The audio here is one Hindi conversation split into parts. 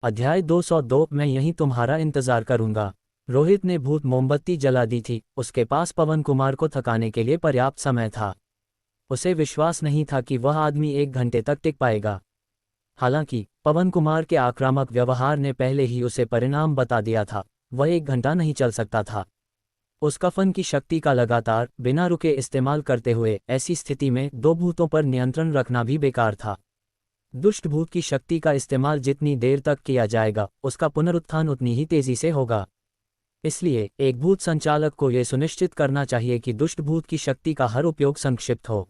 अध्याय 202 मैं यहीं तुम्हारा इंतजार करूंगा। रोहित ने भूत मोमबत्ती जला दी थी। उसके पास पवन कुमार को थकाने के लिए पर्याप्त समय था। उसे विश्वास नहीं था कि वह आदमी 1 घंटे तक टिक पाएगा। हालांकि पवन कुमार के आक्रामक व्यवहार ने पहले ही उसे परिणाम बता दिया था। वह 1 घंटा नहीं चल सकता था। उस कफन की शक्ति का लगातार बिना रुके इस्तेमाल करते हुए ऐसी स्थिति में 2 भूतों पर नियंत्रण रखना भी बेकार था। दुष्ट भूत की शक्ति का इस्तेमाल जितनी देर तक किया जाएगा, उसका पुनरुत्थान उतनी ही तेजी से होगा। इसलिए एक भूत संचालक को यह सुनिश्चित करना चाहिए कि दुष्ट भूत की शक्ति का हर उपयोग संक्षिप्त हो।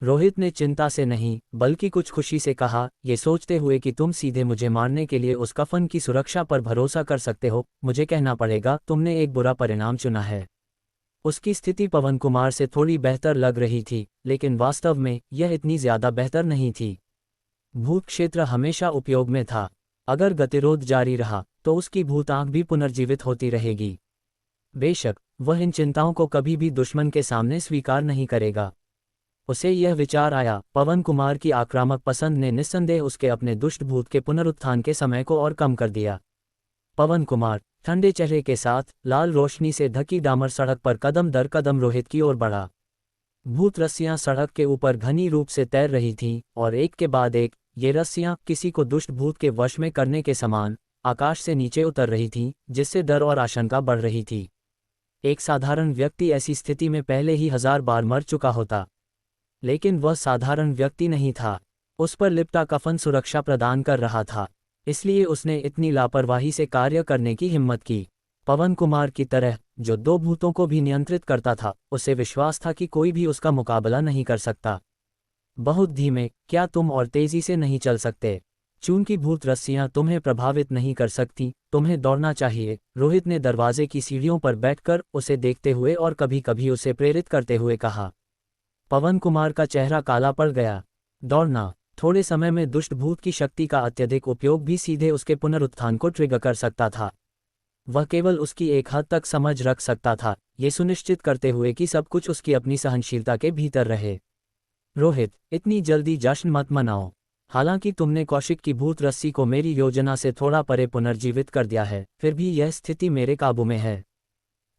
रोहित ने चिंता से नहीं बल्कि कुछ खुशी से कहा, ये सोचते हुए कि तुम सीधे मुझे मारने के लिए उस कफन की सुरक्षा पर भरोसा कर सकते हो, मुझे कहना पड़ेगा तुमने एक बुरा परिणाम चुना है। उसकी स्थिति पवन कुमार से थोड़ी बेहतर लग रही थी, लेकिन वास्तव में यह इतनी ज्यादा बेहतर नहीं थी। भूत क्षेत्र हमेशा उपयोग में था। अगर गतिरोध जारी रहा तो उसकी भूत आंख भी पुनर्जीवित होती रहेगी। बेशक वह इन चिंताओं को कभी भी दुश्मन के सामने स्वीकार नहीं करेगा। उसे यह विचार आया, पवन कुमार की आक्रामक पसंद ने निस्संदेह उसके अपने दुष्ट भूत के पुनरुत्थान के समय को और कम कर दिया। पवन कुमार ठंडे चेहरे के साथ लाल रोशनी से ढकी डामर सड़क पर कदम दर कदम रोहित की ओर बढ़ा। भूत रस्सियां सड़क के ऊपर घनी रूप से तैर रही थीं और एक के बाद एक ये रस्सियां किसी को दुष्ट भूत के वश में करने के समान आकाश से नीचे उतर रही थीं, जिससे डर और आशंका बढ़ रही थी। एक साधारण व्यक्ति ऐसी स्थिति में पहले ही 1000 बार मर चुका होता, लेकिन वह साधारण व्यक्ति नहीं था। उस पर लिपटा कफन सुरक्षा प्रदान कर रहा था, इसलिए उसने इतनी लापरवाही से कार्य करने की हिम्मत की। पवन कुमार की तरह जो 2 भूतों को भी नियंत्रित करता था, उसे विश्वास था कि कोई भी उसका मुकाबला नहीं कर सकता। बहुत धीमे, क्या तुम और तेजी से नहीं चल सकते? चूंकि भूत रस्सियां तुम्हें प्रभावित नहीं कर सकती, तुम्हें दौड़ना चाहिए। रोहित ने दरवाजे की सीढ़ियों पर बैठकर उसे देखते हुए और कभी कभी उसे प्रेरित करते हुए कहा। पवन कुमार का चेहरा काला पड़ गया। दौड़ना? थोड़े समय में दुष्ट भूत की शक्ति का अत्यधिक उपयोग भी सीधे उसके पुनरुत्थान को ट्रिगर कर सकता था। वह केवल उसकी एक हद तक समझ रख सकता था, ये सुनिश्चित करते हुए कि सब कुछ उसकी अपनी सहनशीलता के भीतर रहे। रोहित, इतनी जल्दी जश्न मत मनाओ। हालांकि तुमने कौशिक की भूत रस्सी को मेरी योजना से थोड़ा परे पुनर्जीवित कर दिया है, फिर भी यह स्थिति मेरे काबू में है।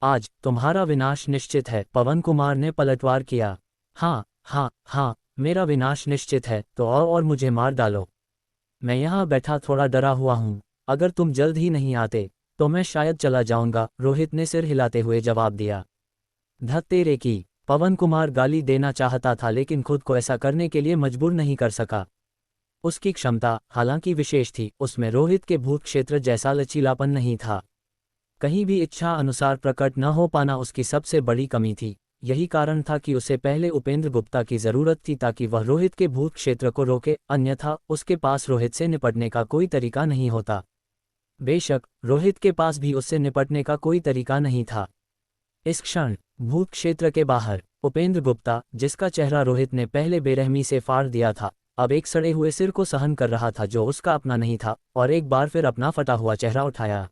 आज तुम्हारा विनाश निश्चित है। पवन कुमार ने पलटवार किया। हाँ, मेरा विनाश निश्चित है, तो आओ और मुझे मार डालो। मैं यहाँ बैठा थोड़ा डरा हुआ हूँ। अगर तुम जल्द ही नहीं आते तो मैं शायद चला जाऊंगा, रोहित ने सिर हिलाते हुए जवाब दिया। धत तेरे की! पवन कुमार गाली देना चाहता था, लेकिन खुद को ऐसा करने के लिए मजबूर नहीं कर सका। उसकी क्षमता हालांकि विशेष थी, उसमें रोहित के भूत क्षेत्र जैसा लचीलापन नहीं था। कहीं भी इच्छा अनुसार प्रकट न हो पाना उसकी सबसे बड़ी कमी थी। यही कारण था कि उसे पहले उपेंद्र गुप्ता की जरूरत थी ताकि वह रोहित के भूत क्षेत्र को रोके, अन्यथा उसके पास रोहित से निपटने का कोई तरीका नहीं होता। बेशक रोहित के पास भी उससे निपटने का कोई तरीका नहीं था। इस क्षण भूत क्षेत्र के बाहर उपेंद्र गुप्ता, जिसका चेहरा रोहित ने पहले बेरहमी से फाड़ दिया था, अब एक सड़े हुए सिर को सहन कर रहा था जो उसका अपना नहीं था, और एक बार फिर अपना फटा हुआ चेहरा उठाया।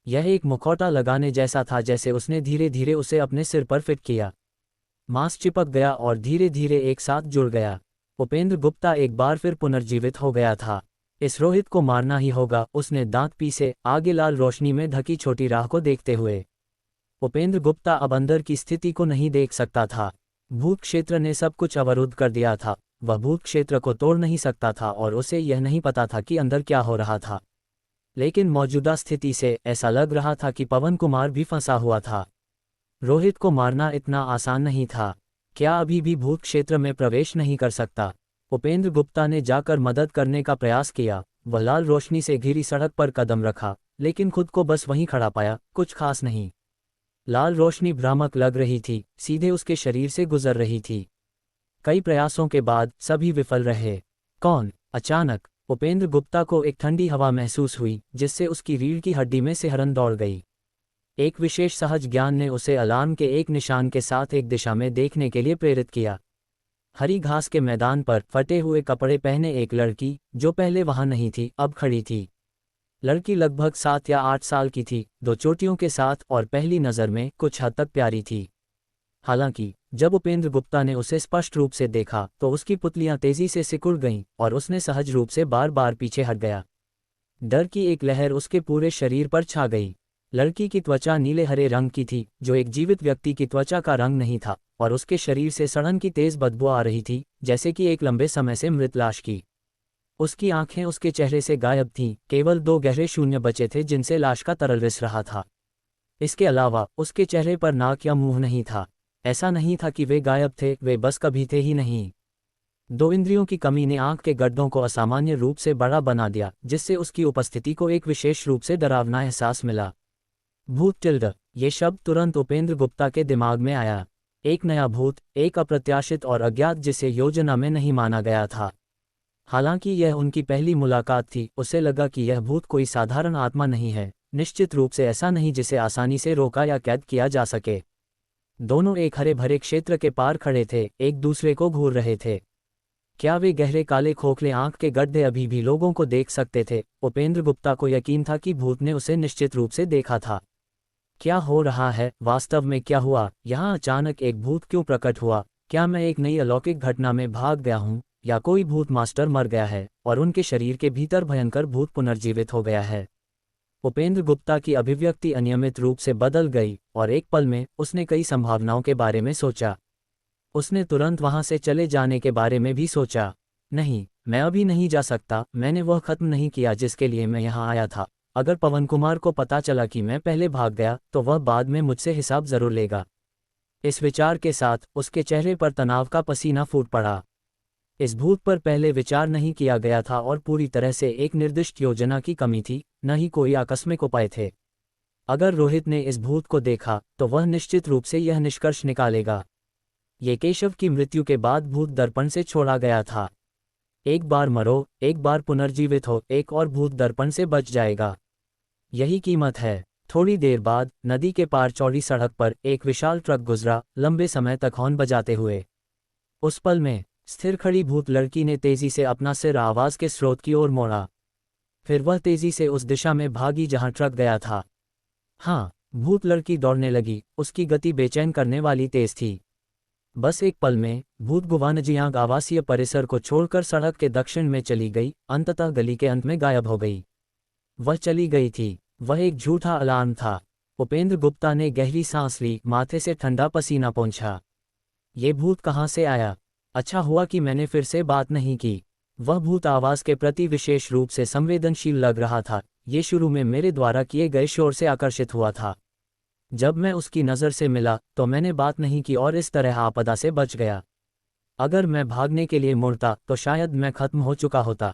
यह एक मुखौटा लगाने जैसा था, जैसे उसने धीरे धीरे उसे अपने सिर पर फिट किया। मांस चिपक गया और धीरे धीरे एक साथ जुड़ गया। उपेंद्र गुप्ता एक बार फिर पुनर्जीवित हो गया था। इस रोहित को मारना ही होगा, उसने दांत पीसे आगे लाल रोशनी में ढकी छोटी राह को देखते हुए। उपेंद्र गुप्ता अब अंदर की स्थिति को नहीं देख सकता था। भूत क्षेत्र ने सब कुछ अवरुद्ध कर दिया था। वह भूत क्षेत्र को तोड़ नहीं सकता था और उसे यह नहीं पता था कि अंदर क्या हो रहा था। लेकिन मौजूदा स्थिति से ऐसा लग रहा था कि पवन कुमार भी फंसा हुआ था। रोहित को मारना इतना आसान नहीं था। क्या अभी भी भूत क्षेत्र में प्रवेश नहीं कर सकता? उपेंद्र गुप्ता ने जाकर मदद करने का प्रयास किया। वह लाल रोशनी से घिरी सड़क पर कदम रखा, लेकिन खुद को बस वहीं खड़ा पाया, कुछ खास नहीं। लाल रोशनी भ्रामक लग रही थी, सीधे उसके शरीर से गुजर रही थी। कई प्रयासों के बाद सभी विफल रहे। कौन? अचानक उपेंद्र गुप्ता को एक ठंडी हवा महसूस हुई, जिससे उसकी रीढ़ की हड्डी में सिहरन दौड़ गई। एक विशेष सहज ज्ञान ने उसे अलार्म के एक निशान के साथ एक दिशा में देखने के लिए प्रेरित किया। हरी घास के मैदान पर फटे हुए कपड़े पहने एक लड़की, जो पहले वहां नहीं थी, अब खड़ी थी। लड़की लगभग 7 या 8 साल की थी, 2 चोटियों के साथ, और पहली नज़र में कुछ हद तक प्यारी थी। हालांकि जब उपेंद्र गुप्ता ने उसे स्पष्ट रूप से देखा तो उसकी पुतलियां तेजी से सिकुड़ गईं और उसने सहज रूप से बार बार पीछे हट गया। डर की एक लहर उसके पूरे शरीर पर छा गई। लड़की की त्वचा नीले हरे रंग की थी, जो एक जीवित व्यक्ति की त्वचा का रंग नहीं था, और उसके शरीर से सड़न की तेज बदबू आ रही थी, जैसे कि एक लंबे समय से मृत लाश की। उसकी आंखें उसके चेहरे से गायब थीं, केवल 2 गहरे शून्य बचे थे जिनसे लाश का तरल रिस रहा था। इसके अलावा उसके चेहरे पर नाक या मुंह नहीं था। ऐसा नहीं था कि वे गायब थे, वे बस कभी थे ही नहीं। 2 इंद्रियों की कमी ने आंख के गड्ढों को असामान्य रूप से बड़ा बना दिया, जिससे उसकी उपस्थिति को एक विशेष रूप से डरावना एहसास मिला। भूत टिल्ड, ये शब्द तुरंत उपेंद्र गुप्ता के दिमाग में आया। एक नया भूत, एक अप्रत्याशित और अज्ञात जिसे योजना में नहीं माना गया था। हालांकि यह उनकी पहली मुलाकात थी, उसे लगा कि यह भूत कोई साधारण आत्मा नहीं है, निश्चित रूप से ऐसा नहीं जिसे आसानी से रोका या कैद किया जा सके। दोनों एक हरे भरे क्षेत्र के पार खड़े थे, एक दूसरे को घूर रहे थे। क्या वे गहरे काले खोखले आंख के गड्ढे अभी भी लोगों को देख सकते थे? उपेंद्र गुप्ता को यकीन था कि भूत ने उसे निश्चित रूप से देखा था। क्या हो रहा है? वास्तव में क्या हुआ? यहाँ अचानक एक भूत क्यों प्रकट हुआ? क्या मैं एक नई अलौकिक घटना में भाग गया हूँ, या कोई भूत मास्टर मर गया है और उनके शरीर के भीतर भयंकर भूत पुनर्जीवित हो गया है? उपेंद्र गुप्ता की अभिव्यक्ति अनियमित रूप से बदल गई, और एक पल में उसने कई संभावनाओं के बारे में सोचा। उसने तुरंत वहां से चले जाने के बारे में भी सोचा। नहीं, मैं अभी नहीं जा सकता, मैंने वह खत्म नहीं किया जिसके लिए मैं यहाँ आया था। अगर पवन कुमार को पता चला कि मैं पहले भाग गया, तो वह बाद में मुझसे हिसाब जरूर लेगा। इस विचार के साथ उसके चेहरे पर तनाव का पसीना फूट पड़ा। इस भूत पर पहले विचार नहीं किया गया था और पूरी तरह से एक निर्दिष्ट योजना की कमी थी, न ही कोई आकस्मिक उपाय थे। अगर रोहित ने इस भूत को देखा, तो वह निश्चित रूप से यह निष्कर्ष निकालेगा। ये केशव की मृत्यु के बाद भूत दर्पण से छोड़ा गया था। एक बार मरो, एक बार पुनर्जीवित हो, एक और भूत दर्पण से बच जाएगा। यही कीमत है। थोड़ी देर बाद नदी के पार चौड़ी सड़क पर एक विशाल ट्रक गुजरा, लंबे समय तक हॉर्न बजाते हुए। उस पल में स्थिर खड़ी भूत लड़की ने तेजी से अपना सिर आवाज के स्रोत की ओर मोड़ा। फिर वह तेजी से उस दिशा में भागी जहां ट्रक गया था। हाँ, भूत लड़की दौड़ने लगी, उसकी गति बेचैन करने वाली तेज थी। बस एक पल में भूत गुवानजियांग आवासीय परिसर को छोड़कर सड़क के दक्षिण में चली गई, अंततः गली के अंत में गायब हो गई। वह चली गई थी, वह एक झूठा अलार्म था। उपेंद्र गुप्ता ने गहरी सांस ली, माथे से ठंडा पसीना पोंछा। ये भूत कहाँ से आया? अच्छा हुआ कि मैंने फिर से बात नहीं की। वह भूत आवाज के प्रति विशेष रूप से संवेदनशील लग रहा था। ये शुरू में मेरे द्वारा किए गए शोर से आकर्षित हुआ था। जब मैं उसकी नज़र से मिला, तो मैंने बात नहीं की और इस तरह आपदा से बच गया। अगर मैं भागने के लिए मुड़ता, तो शायद मैं खत्म हो चुका होता।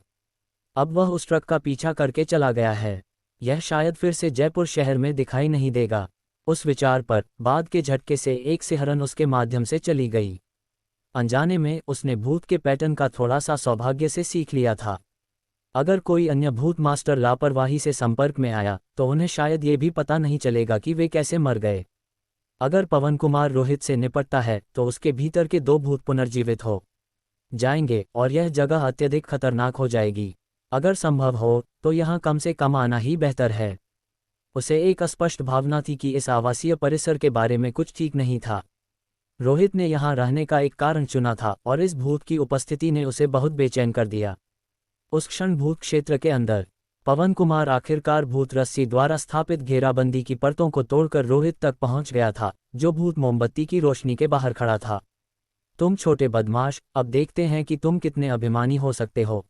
अब वह उस ट्रक का पीछा करके चला गया है। यह शायद फिर से जयपुर शहर में दिखाई नहीं देगा। उस विचार पर बाद के झटके से एक सिहरन उसके माध्यम से चली गई। अनजाने में उसने भूत के पैटर्न का थोड़ा सा सौभाग्य से सीख लिया था। अगर कोई अन्य भूत मास्टर लापरवाही से संपर्क में आया, तो उन्हें शायद ये भी पता नहीं चलेगा कि वे कैसे मर गए। अगर पवन कुमार रोहित से निपटता है, तो उसके भीतर के 2 भूत पुनर्जीवित हो जाएंगे और यह जगह अत्यधिक खतरनाक हो जाएगी। अगर संभव हो, तो यहाँ कम से कम आना ही बेहतर है। उसे एक स्पष्ट भावना थी कि इस आवासीय परिसर के बारे में कुछ ठीक नहीं था। रोहित ने यहाँ रहने का एक कारण चुना था, और इस भूत की उपस्थिति ने उसे बहुत बेचैन कर दिया। उस क्षण भूत क्षेत्र के अंदर पवन कुमार आखिरकार भूत रस्सी द्वारा स्थापित घेराबंदी की परतों को तोड़कर रोहित तक पहुंच गया था, जो भूत मोमबत्ती की रोशनी के बाहर खड़ा था। तुम छोटे बदमाश, अब देखते हैं कि तुम कितने अभिमानी हो सकते हो,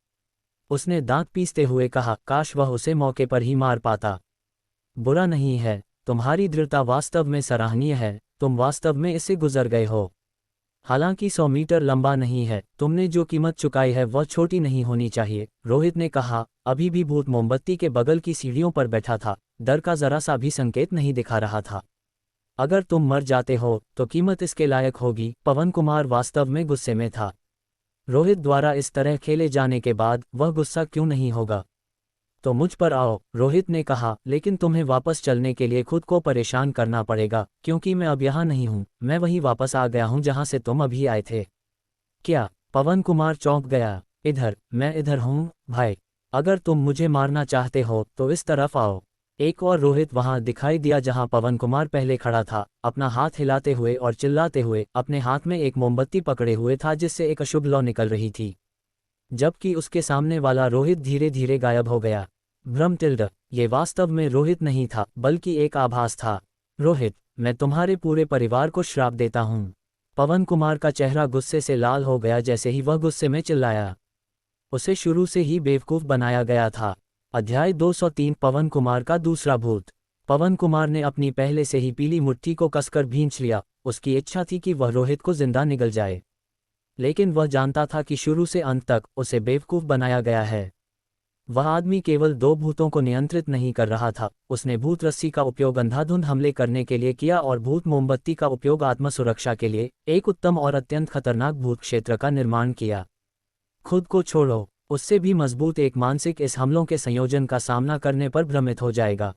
उसने दांत पीसते हुए कहा। काश वह उसे मौके पर ही मार पाता। बुरा नहीं है, तुम्हारी दृढ़ता वास्तव में सराहनीय है, तुम वास्तव में इससे गुजर गए हो। हालांकि 100 मीटर लंबा नहीं है, तुमने जो कीमत चुकाई है वह छोटी नहीं होनी चाहिए, रोहित ने कहा। अभी भी भूत मोमबत्ती के बगल की सीढ़ियों पर बैठा था, डर का जरा सा भी संकेत नहीं दिखा रहा था। अगर तुम मर जाते हो, तो कीमत इसके लायक होगी। पवन कुमार वास्तव में गुस्से में था। रोहित द्वारा इस तरह खेले जाने के बाद वह गुस्सा क्यों नहीं होगा? तो मुझ पर आओ, रोहित ने कहा, लेकिन तुम्हें वापस चलने के लिए खुद को परेशान करना पड़ेगा, क्योंकि मैं अब यहाँ नहीं हूँ, मैं वहीं वापस आ गया हूँ जहाँ से तुम अभी आए थे। क्या? पवन कुमार चौंक गया। इधर, मैं इधर हूँ भाई, अगर तुम मुझे मारना चाहते हो तो इस तरफ आओ। एक और रोहित वहां दिखाई दिया जहां पवन कुमार पहले खड़ा था, अपना हाथ हिलाते हुए और चिल्लाते हुए, अपने हाथ में एक मोमबत्ती पकड़े हुए था जिससे एक अशुभ लौ निकल रही थी। जबकि उसके सामने वाला रोहित धीरे धीरे गायब हो गया। भ्रम टिल्ड, ये वास्तव में रोहित नहीं था बल्कि एक आभास था। रोहित, मैं तुम्हारे पूरे परिवार को श्राप देता हूँ। पवन कुमार का चेहरा गुस्से से लाल हो गया जैसे ही वह गुस्से में चिल्लाया। उसे शुरू से ही बेवकूफ़ बनाया गया था। अध्याय 203 पवन कुमार का दूसरा भूत। पवन कुमार ने अपनी पहले से ही पीली मुट्ठी को कसकर भींच लिया। उसकी इच्छा थी कि वह रोहित को जिंदा निगल जाए, लेकिन वह जानता था कि शुरू से अंत तक उसे बेवकूफ़ बनाया गया है। वह आदमी केवल दो भूतों को नियंत्रित नहीं कर रहा था, उसने भूत रस्सी का उपयोग अंधाधुंध हमले करने के लिए किया और भूत मोमबत्ती का उपयोग आत्मसुरक्षा के लिए एक उत्तम और अत्यंत खतरनाक भूत क्षेत्र का निर्माण किया। खुद को छोड़ो, उससे भी मजबूत एक मानसिक इस हमलों के संयोजन का सामना करने पर भ्रमित हो जाएगा।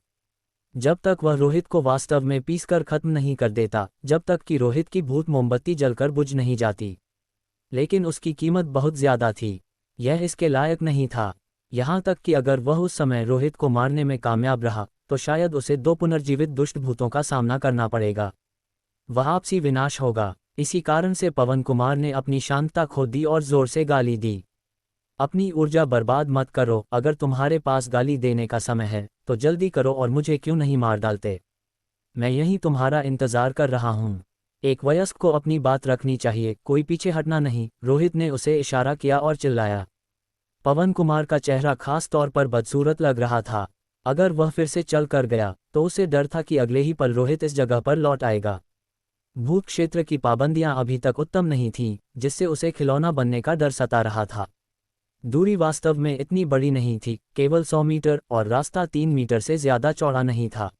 जब तक वह रोहित को वास्तव में पीसकर खत्म नहीं कर देता, जब तक कि रोहित की भूत मोमबत्ती जलकर बुझ नहीं जाती। लेकिन उसकी कीमत बहुत ज्यादा थी, यह इसके लायक नहीं था। यहाँ तक कि अगर वह उस समय रोहित को मारने में कामयाब रहा तो शायद उसे दो पुनर्जीवित दुष्ट भूतों का सामना करना पड़ेगा। वह आपसी विनाश होगा। इसी कारण से पवन कुमार ने अपनी शांतता खो दी और जोर से गाली दी। अपनी ऊर्जा बर्बाद मत करो, अगर तुम्हारे पास गाली देने का समय है तो जल्दी करो और मुझे क्यों नहीं मार डालते। मैं यहीं तुम्हारा इंतजार कर रहा हूँ। एक वयस्क को अपनी बात रखनी चाहिए, कोई पीछे हटना नहीं। रोहित ने उसे इशारा किया और चिल्लाया। पवन कुमार का चेहरा खास तौर पर बदसूरत लग रहा था। अगर वह फिर से चल कर गया तो उसे डर था कि अगले ही पल रोहित इस जगह पर लौट आएगा। भूत क्षेत्र की पाबंदियां अभी तक उत्तम नहीं थीं, जिससे उसे खिलौना बनने का डर सता रहा था। दूरी वास्तव में इतनी बड़ी नहीं थी, केवल 100 मीटर, और रास्ता 3 मीटर से ज्यादा चौड़ा नहीं था।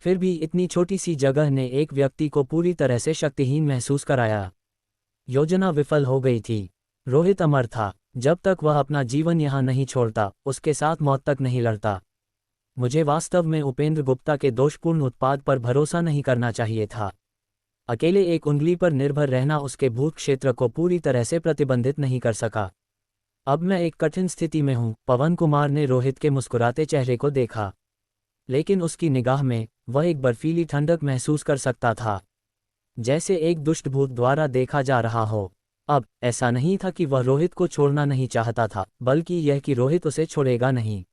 फिर भी इतनी छोटी सी जगह ने एक व्यक्ति को पूरी तरह से शक्तिहीन महसूस कराया। योजना विफल हो गई थी। रोहित अमर था। जब तक वह अपना जीवन यहाँ नहीं छोड़ता, उसके साथ मौत तक नहीं लड़ता। मुझे वास्तव में उपेंद्र गुप्ता के दोषपूर्ण उत्पाद पर भरोसा नहीं करना चाहिए था। अकेले एक उंगली पर निर्भर रहना उसके भूत क्षेत्र को पूरी तरह से प्रतिबंधित नहीं कर सका। अब मैं एक कठिन स्थिति में हूँ। पवन कुमार ने रोहित के मुस्कुराते चेहरे को देखा, लेकिन उसकी निगाह में वह एक बर्फीली ठंडक महसूस कर सकता था, जैसे एक दुष्ट भूत द्वारा देखा जा रहा हो। अब ऐसा नहीं था कि वह रोहित को छोड़ना नहीं चाहता था, बल्कि यह कि रोहित उसे छोड़ेगा नहीं।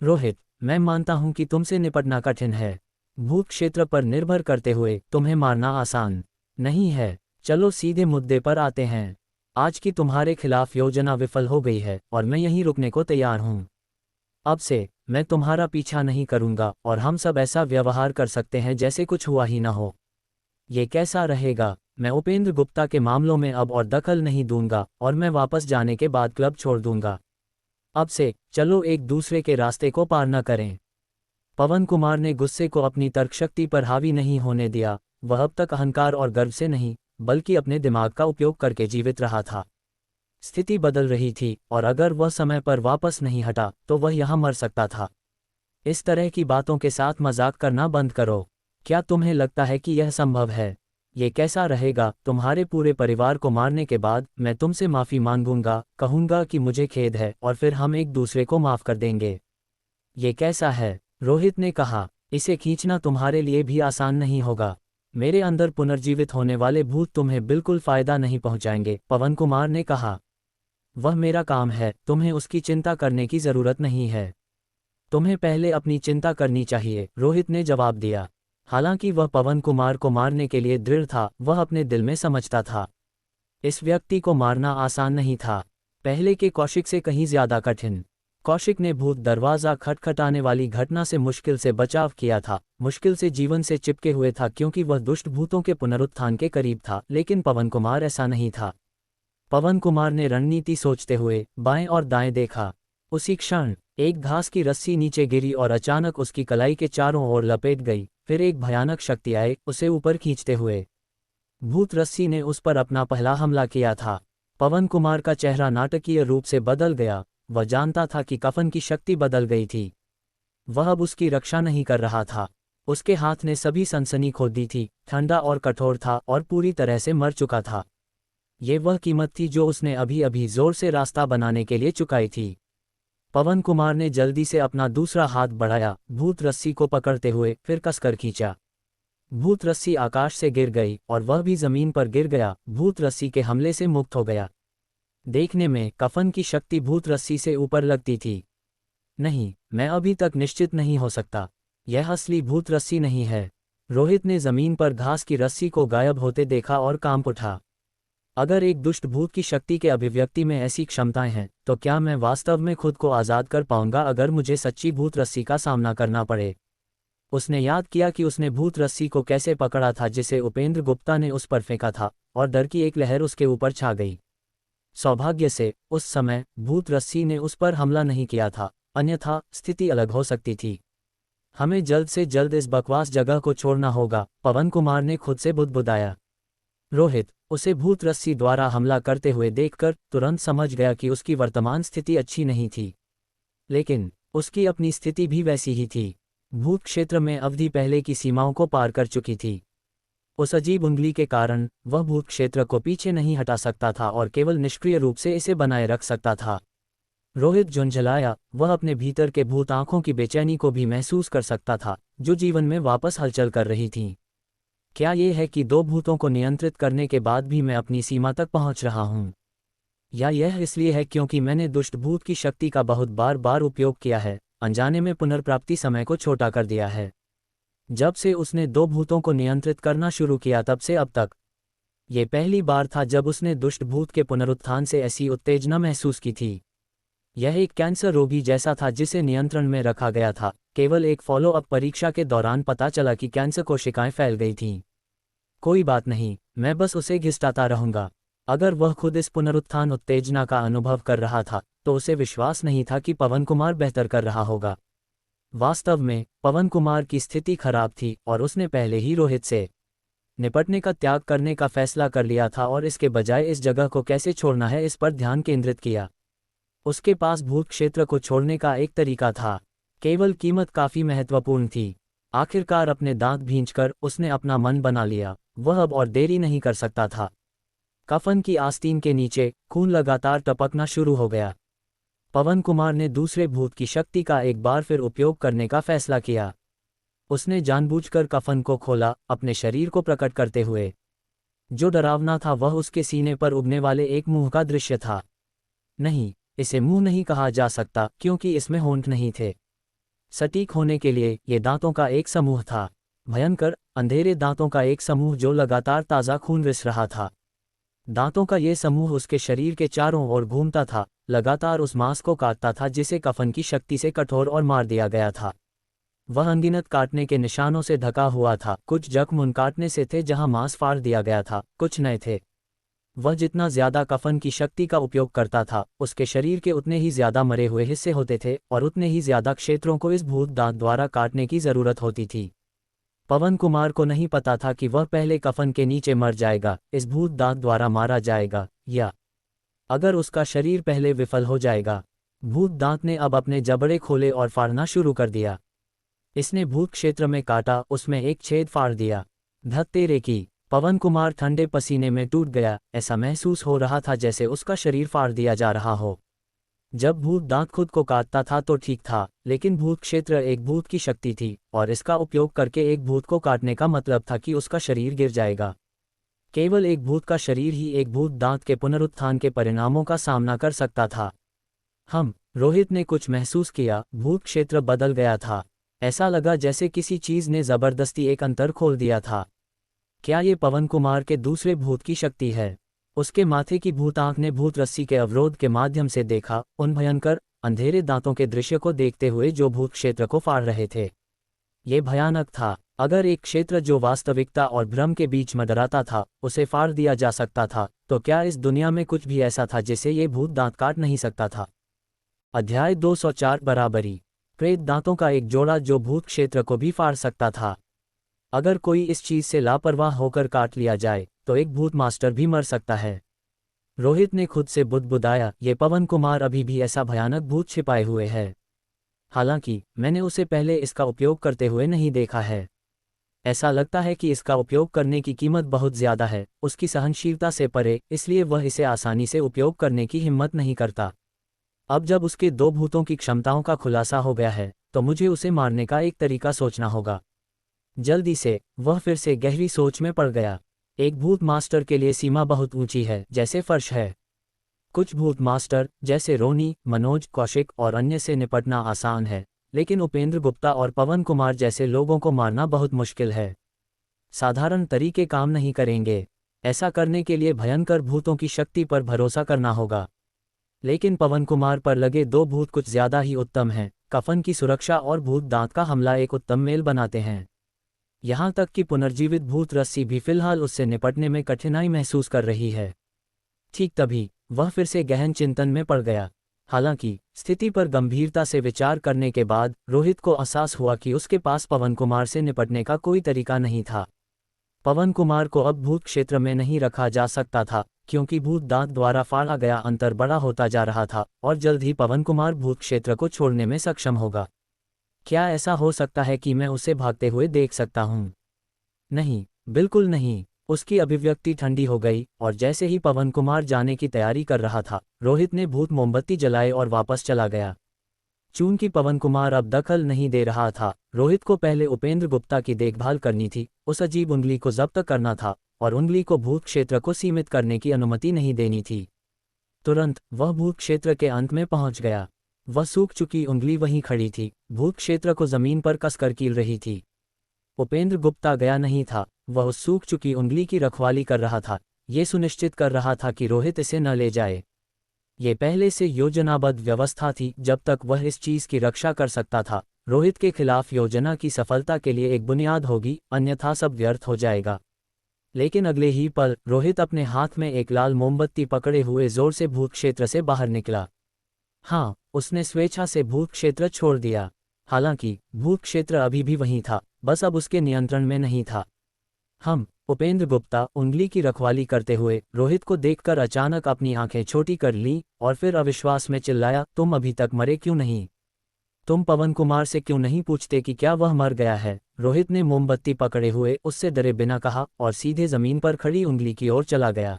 रोहित, मैं मानता हूं कि तुमसे निपटना कठिन है। भूत क्षेत्र पर निर्भर करते हुए तुम्हें मारना आसान नहीं है। चलो सीधे मुद्दे पर आते हैं। आज की तुम्हारे खिलाफ योजना विफल हो गई है और मैं यहीं रुकने को तैयार हूं। अब से मैं तुम्हारा पीछा नहीं करूंगा और हम सब ऐसा व्यवहार कर सकते हैं जैसे कुछ हुआ ही ना हो। ये कैसा रहेगा? मैं उपेंद्र गुप्ता के मामलों में अब और दखल नहीं दूंगा और मैं वापस जाने के बाद क्लब छोड़ दूंगा। अब से चलो एक दूसरे के रास्ते को पार न करें। पवन कुमार ने गुस्से को अपनी तर्कशक्ति पर हावी नहीं होने दिया। वह अब तक अहंकार और गर्व से नहीं, बल्कि अपने दिमाग का उपयोग करके जीवित रहा था। स्थिति बदल रही थी और अगर वह समय पर वापस नहीं हटा तो वह यहाँ मर सकता था। इस तरह की बातों के साथ मजाक करना बंद करो। क्या तुम्हें लगता है कि यह संभव है? ये कैसा रहेगा? तुम्हारे पूरे परिवार को मारने के बाद मैं तुमसे माफ़ी मांगूंगा, कहूंगा कि मुझे खेद है और फिर हम एक दूसरे को माफ़ कर देंगे। ये कैसा है? रोहित ने कहा। इसे खींचना तुम्हारे लिए भी आसान नहीं होगा। मेरे अंदर पुनर्जीवित होने वाले भूत तुम्हें बिल्कुल फ़ायदा नहीं पहुंचाएंगे, पवन कुमार ने कहा। वह मेरा काम है, तुम्हें उसकी चिंता करने की ज़रूरत नहीं है। तुम्हें पहले अपनी चिंता करनी चाहिए, रोहित ने जवाब दिया। हालांकि वह पवन कुमार को मारने के लिए दृढ़ था, वह अपने दिल में समझता था इस व्यक्ति को मारना आसान नहीं था, पहले के कौशिक से कहीं ज्यादा कठिन। कौशिक ने भूत दरवाज़ा खटखटाने वाली घटना से मुश्किल से बचाव किया था, मुश्किल से जीवन से चिपके हुए था क्योंकि वह दुष्ट भूतों के पुनरुत्थान के करीब था, लेकिन पवन कुमार ऐसा नहीं था। पवन कुमार ने रणनीति सोचते हुए बाएं और दाएं देखा। उसी क्षण एक घास की रस्सी नीचे गिरी और अचानक उसकी कलाई के चारों ओर लपेट गई। फिर एक भयानक शक्ति आई, उसे ऊपर खींचते हुए। भूत रस्सी ने उस पर अपना पहला हमला किया था। पवन कुमार का चेहरा नाटकीय रूप से बदल गया। वह जानता था कि कफन की शक्ति बदल गई थी। वह अब उसकी रक्षा नहीं कर रहा था। उसके हाथ ने सभी सनसनी खो दी थी, ठंडा और कठोर था और पूरी तरह से मर चुका था। ये वह कीमत थी जो उसने अभी अभी जोर से रास्ता बनाने के लिए चुकाई थी। पवन कुमार ने जल्दी से अपना दूसरा हाथ बढ़ाया, भूत रस्सी को पकड़ते हुए, फिर कसकर खींचा। भूत रस्सी आकाश से गिर गई और वह भी जमीन पर गिर गया, भूत रस्सी के हमले से मुक्त हो गया। देखने में कफन की शक्ति भूत रस्सी से ऊपर लगती थी, नहीं, मैं अभी तक निश्चित नहीं हो सकता। यह असली भूत रस्सी नहीं है। रोहित ने जमीन पर घास की रस्सी को गायब होते देखा और कांप उठा। अगर एक दुष्ट भूत की शक्ति के अभिव्यक्ति में ऐसी क्षमताएं हैं, तो क्या मैं वास्तव में खुद को आज़ाद कर पाऊंगा अगर मुझे सच्ची भूत रस्सी का सामना करना पड़े? उसने याद किया कि उसने भूत रस्सी को कैसे पकड़ा था जिसे उपेंद्र गुप्ता ने उस पर फेंका था, और डर की एक लहर उसके ऊपर छा गई। सौभाग्य से उस समय भूत रस्सी ने उस पर हमला नहीं किया था, अन्यथा स्थिति अलग हो सकती थी। हमें जल्द से जल्द इस बकवास जगह को छोड़ना होगा, पवन कुमार ने खुद से बुदबुदाया। रोहित उसे भूत रस्सी द्वारा हमला करते हुए देखकर तुरंत समझ गया कि उसकी वर्तमान स्थिति अच्छी नहीं थी। लेकिन उसकी अपनी स्थिति भी वैसी ही थी। भूत क्षेत्र में अवधि पहले की सीमाओं को पार कर चुकी थी। उस अजीब उंगली के कारण वह भूत क्षेत्र को पीछे नहीं हटा सकता था और केवल निष्क्रिय रूप से इसे बनाए रख सकता था। रोहित झुंझलाया, वह अपने भीतर के भूत आंखों की बेचैनी को भी महसूस कर सकता था, जो जीवन में वापस हलचल कर रही थीं। क्या ये है कि दो भूतों को नियंत्रित करने के बाद भी मैं अपनी सीमा तक पहुंच रहा हूं? या यह इसलिए है क्योंकि मैंने दुष्ट भूत की शक्ति का बहुत बार बार उपयोग किया है, अनजाने में पुनर्प्राप्ति समय को छोटा कर दिया है? जब से उसने दो भूतों को नियंत्रित करना शुरू किया तब से अब तक ये पहली बार था जब उसने दुष्ट भूत के पुनरुत्थान से ऐसी उत्तेजना महसूस की थी। यह एक कैंसर रोगी जैसा था जिसे नियंत्रण में रखा गया था। केवल एक फॉलो अप परीक्षा के दौरान पता चला कि कैंसर कोशिकाएं फैल गई थीं। कोई बात नहीं, मैं बस उसे घिसटाता रहूंगा। अगर वह खुद इस पुनरुत्थान उत्तेजना का अनुभव कर रहा था, तो उसे विश्वास नहीं था कि पवन कुमार बेहतर कर रहा होगा। वास्तव में पवन कुमार की स्थिति खराब थी और उसने पहले ही रोहित से निपटने का त्याग करने का फैसला कर लिया था और इसके बजाय इस जगह को कैसे छोड़ना है इस पर ध्यान केंद्रित किया। उसके पास भूत क्षेत्र को छोड़ने का एक तरीका था, केवल कीमत काफी महत्वपूर्ण थी। आखिरकार अपने दांत भींचकर उसने अपना मन बना लिया, वह अब और देरी नहीं कर सकता था। कफन की आस्तीन के नीचे खून लगातार टपकना शुरू हो गया। पवन कुमार ने दूसरे भूत की शक्ति का एक बार फिर उपयोग करने का फैसला किया। उसने जानबूझकर कफन को खोला, अपने शरीर को प्रकट करते हुए। जो डरावना था वह उसके सीने पर उगने वाले एक मुंह का दृश्य था। नहीं, इसे मुंह नहीं कहा जा सकता क्योंकि इसमें होंठ नहीं थे। सटीक होने के लिए ये दांतों का एक समूह था, भयंकर अंधेरे दांतों का एक समूह जो लगातार ताज़ा खून रिस रहा था। दांतों का ये समूह उसके शरीर के चारों ओर घूमता था, लगातार उस मांस को काटता था जिसे कफन की शक्ति से कठोर और मार दिया गया था। वह अनगिनत काटने के निशानों से ढका हुआ था। कुछ जख्म उन काटने से थे जहां मांस फाड़ दिया गया था, कुछ नए थे। वह जितना ज्यादा कफन की शक्ति का उपयोग करता था, उसके शरीर के उतने ही ज्यादा मरे हुए हिस्से होते थे और उतने ही ज्यादा क्षेत्रों को इस भूत दांत द्वारा काटने की जरूरत होती थी। पवन कुमार को नहीं पता था कि वह पहले कफन के नीचे मर जाएगा, इस भूत दांत द्वारा मारा जाएगा, या अगर उसका शरीर पहले विफल हो जाएगा। भूत दांत ने अब अपने जबड़े खोले और फाड़ना शुरू कर दिया। इसने भूत क्षेत्र में काटा, उसमें एक छेद फाड़ दिया। धत तेरे की! पवन कुमार ठंडे पसीने में टूट गया। ऐसा महसूस हो रहा था जैसे उसका शरीर फाड़ दिया जा रहा हो। जब भूत दांत खुद को काटता था तो ठीक था, लेकिन भूत क्षेत्र एक भूत की शक्ति थी और इसका उपयोग करके एक भूत को काटने का मतलब था कि उसका शरीर गिर जाएगा। केवल एक भूत का शरीर ही एक भूत दांत के पुनरुत्थान के परिणामों का सामना कर सकता था। रोहित ने कुछ महसूस किया, भूत क्षेत्र बदल गया था। ऐसा लगा जैसे किसी चीज ने जबरदस्ती एक अंतर खोल दिया था। क्या ये पवन कुमार के दूसरे भूत की शक्ति है? उसके माथे की भूत आंख ने भूत रस्सी के अवरोध के माध्यम से देखा, उन भयंकर अंधेरे दांतों के दृश्य को देखते हुए जो भूत क्षेत्र को फाड़ रहे थे। ये भयानक था। अगर एक क्षेत्र जो वास्तविकता और भ्रम के बीच मडराता था, उसे फाड़ दिया जा सकता था, तो क्या इस दुनिया में कुछ भी ऐसा था जिसे ये भूत दांत काट नहीं सकता था? अध्याय 204 बराबरी। प्रेत दांतों का एक जोड़ा जो भूत क्षेत्र को भी फाड़ सकता था। अगर कोई इस चीज से लापरवाह होकर काट लिया जाए, तो एक भूत मास्टर भी मर सकता है। रोहित ने खुद से बुदबुदाया, ये पवन कुमार अभी भी ऐसा भयानक भूत छिपाए हुए है। हालांकि मैंने उसे पहले इसका उपयोग करते हुए नहीं देखा है। ऐसा लगता है कि इसका उपयोग करने की कीमत बहुत ज्यादा है, उसकी सहनशीलता से परे, इसलिए वह इसे आसानी से उपयोग करने की हिम्मत नहीं करता। अब जब उसके दो भूतों की क्षमताओं का खुलासा हो गया है, तो मुझे उसे मारने का एक तरीका सोचना होगा। जल्दी से वह फिर से गहरी सोच में पड़ गया। एक भूत मास्टर के लिए सीमा बहुत ऊंची है, जैसे फर्श है। कुछ भूत मास्टर जैसे रोनी, मनोज, कौशिक और अन्य से निपटना आसान है, लेकिन उपेंद्र गुप्ता और पवन कुमार जैसे लोगों को मारना बहुत मुश्किल है। साधारण तरीके काम नहीं करेंगे। ऐसा करने के लिए भयंकर भूतों की शक्ति पर भरोसा करना होगा। लेकिन पवन कुमार पर लगे दो भूत कुछ ज्यादा ही उत्तम हैं। कफन की सुरक्षा और भूत दांत का हमला एक उत्तम मेल बनाते हैं। यहाँ तक कि पुनर्जीवित भूत रस्सी भी फिलहाल उससे निपटने में कठिनाई महसूस कर रही है। ठीक तभी वह फिर से गहन चिंतन में पड़ गया। हालांकि स्थिति पर गंभीरता से विचार करने के बाद रोहित को एहसास हुआ कि उसके पास पवन कुमार से निपटने का कोई तरीका नहीं था। पवन कुमार को अब भूत क्षेत्र में नहीं रखा जा सकता था, क्योंकि भूत दांत द्वारा फाड़ा गया अंतर बड़ा होता जा रहा था और जल्द ही पवन कुमार भूत क्षेत्र को छोड़ने में सक्षम होगा। क्या ऐसा हो सकता है कि मैं उसे भागते हुए देख सकता हूँ? नहीं, बिल्कुल नहीं। उसकी अभिव्यक्ति ठंडी हो गई और जैसे ही पवन कुमार जाने की तैयारी कर रहा था, रोहित ने भूत मोमबत्ती जलाए और वापस चला गया। चूंकि पवन कुमार अब दखल नहीं दे रहा था, रोहित को पहले उपेंद्र गुप्ता की देखभाल करनी थी, उस अजीब उंगली को जब्त करना था और उंगली को भूत क्षेत्र को सीमित करने की अनुमति नहीं देनी थी। तुरंत वह भूत क्षेत्र के अंत में पहुंच गया। वह सूख चुकी उंगली वहीं खड़ी थी, भूत क्षेत्र को जमीन पर कसकर कील रही थी। उपेंद्र गुप्ता गया नहीं था, वह उस सूख चुकी उंगली की रखवाली कर रहा था, ये सुनिश्चित कर रहा था कि रोहित इसे न ले जाए। ये पहले से योजनाबद्ध व्यवस्था थी। जब तक वह इस चीज की रक्षा कर सकता था, रोहित के खिलाफ योजना की सफलता के लिए एक बुनियाद होगी, अन्यथा सब व्यर्थ हो जाएगा। लेकिन अगले ही पल रोहित अपने हाथ में एक लाल मोमबत्ती पकड़े हुए जोर से भूत क्षेत्र से बाहर निकला। हाँ, उसने स्वेच्छा से भूत क्षेत्र छोड़ दिया। हालांकि भूत क्षेत्र अभी भी वहीं था, बस अब उसके नियंत्रण में नहीं था। उपेंद्र गुप्ता उंगली की रखवाली करते हुए रोहित को देखकर अचानक अपनी आंखें छोटी कर लीं और फिर अविश्वास में चिल्लाया, तुम अभी तक मरे क्यों नहीं? तुम पवन कुमार से क्यों नहीं पूछते कि क्या वह मर गया है? रोहित ने मोमबत्ती पकड़े हुए उससे डरे बिना कहा और सीधे जमीन पर खड़ी उंगली की ओर चला गया।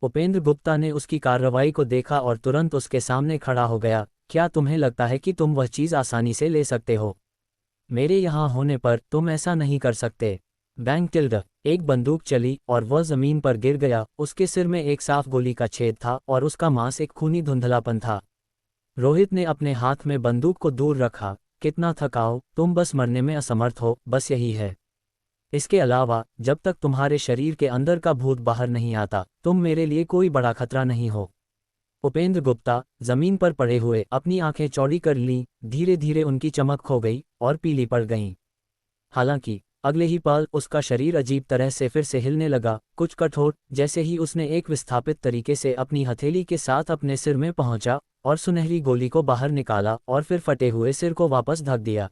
उपेंद्र गुप्ता ने उसकी कार्रवाई को देखा और तुरंत उसके सामने खड़ा हो गया। क्या तुम्हें लगता है कि तुम वह चीज आसानी से ले सकते हो? मेरे यहाँ होने पर तुम ऐसा नहीं कर सकते। Bank tilde. एक बंदूक चली और वह जमीन पर गिर गया। उसके सिर में एक साफ गोली का छेद था और उसका मांस एक खूनी धुंधलापन था। रोहित ने अपने हाथ में बंदूक को दूर रखा। कितना थकाओ, तुम बस मरने में असमर्थ हो, बस यही है। इसके अलावा जब तक तुम्हारे शरीर के अंदर का भूत बाहर नहीं आता, तुम मेरे लिए कोई बड़ा खतरा नहीं हो। उपेंद्र गुप्ता जमीन पर पड़े हुए अपनी आंखें चौड़ी कर लीं, धीरे धीरे उनकी चमक खो गई और पीली पड़ गईं। हालांकि अगले ही पल उसका शरीर अजीब तरह से फिर से हिलने लगा, कुछ कठोर, जैसे ही उसने एक विस्थापित तरीके से अपनी हथेली के साथ अपने सिर में पहुंचा और सुनहरी गोली को बाहर निकाला और फिर फटे हुए सिर को वापस ढक दिया।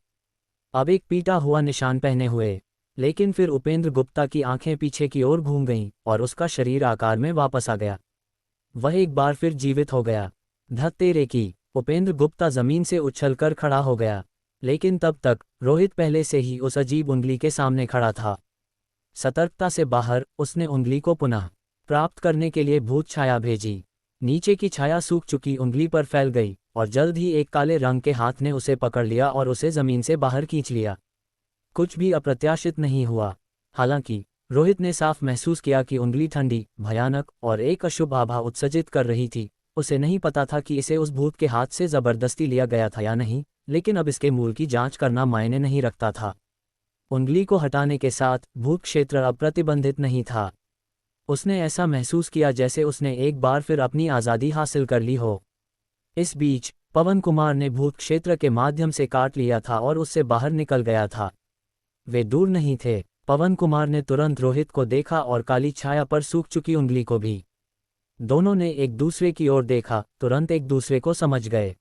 अब एक पीटा हुआ निशान पहने हुए। लेकिन फिर उपेंद्र गुप्ता की आंखें पीछे की ओर घूम गईं और उसका शरीर आकार में वापस आ गया। वह एक बार फिर जीवित हो गया। धत्तेरे की! उपेंद्र गुप्ता जमीन से उछलकर खड़ा हो गया। लेकिन तब तक रोहित पहले से ही उस अजीब उंगली के सामने खड़ा था। सतर्कता से बाहर उसने उंगली को पुनः प्राप्त करने के लिए भूत छाया भेजी। नीचे की छाया सूख चुकी उंगली पर फैल गई और जल्द ही एक काले रंग के हाथ ने उसे पकड़ लिया और उसे जमीन से बाहर खींच लिया। कुछ भी अप्रत्याशित नहीं हुआ। हालांकि रोहित ने साफ महसूस किया कि उंगली ठंडी, भयानक और एक अशुभ आभा उत्सर्जित कर रही थी। उसे नहीं पता था कि इसे उस भूत के हाथ से जबरदस्ती लिया गया था या नहीं, लेकिन अब इसके मूल की जांच करना मायने नहीं रखता था। उंगली को हटाने के साथ भूत क्षेत्र अब प्रतिबंधित नहीं था। उसने ऐसा महसूस किया जैसे उसने एक बार फिर अपनी आज़ादी हासिल कर ली हो। इस बीच पवन कुमार ने भूत क्षेत्र के माध्यम से काट लिया था और उससे बाहर निकल गया था। वे दूर नहीं थे। पवन कुमार ने तुरंत रोहित को देखा और काली छाया पर सूख चुकी उंगली को भी। दोनों ने एक दूसरे की ओर देखा, तुरंत एक दूसरे को समझ गए।